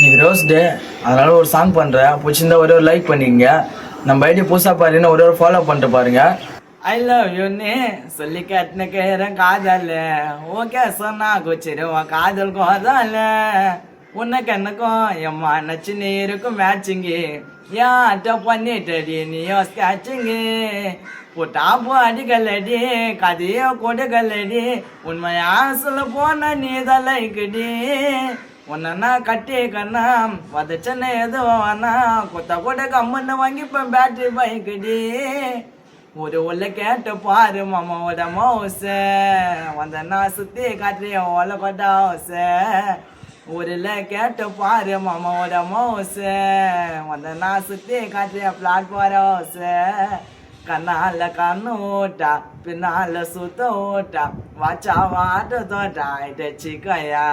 இன்னைக்கு ரோஸ் டே, அதனால ஒரு சாங் பண்றேன். பிடிச்சிருந்தா ஒரு லைக் பண்ணிக்கங்க. நம்ம ஐடி புதுசா பாருங்கன்னா ஒரு ஃபாலோ பண்ணிட்டு பாருங்க. ஐ லவ் யூன்னு சொல்லி கட்டின கேறேன் காதல். ஓகே சொன்னா குச்சிருவோம் காதல் கோதால. உனக்கு என்னக்கும் எம்மா நச்சு நீருக்கும் மேட்சிங்கு. யார்கிட்ட பண்ணிட்டடி நீயோ ஸ்கேட்சிங்கு. புட்டாப்பு அடிக்கலடி கதையோ கொடுக்கலடி. உண்மையா சொல்ல போன நீதான் லைக்குடி. உன்னா கட்டி கண்ணா வதச்சன எதுவும் வேணா கொத்த கூட கம்முன்னு வாங்கிப்பேன் பேட்டரி பைக்குடி. ஒரு உள்ள கேட்டு பாரு மாமாவோட மவுச வந்தனா சுத்தி காட்டுறிய ஓலை கொட்ட ஹவுச. ஊரில் கேட்டு பாரு மாமாவோட மவுச வந்தனா சுத்தி காட்டுறிய பிளாட்ஃபார் ஹவுச. கண்ணால கண்ணு ஓட்டா பின்னால சுத்த ஓட்டா வாச்சா வாட்டு தோட்டா ஆயிட்ட சிக்கையா.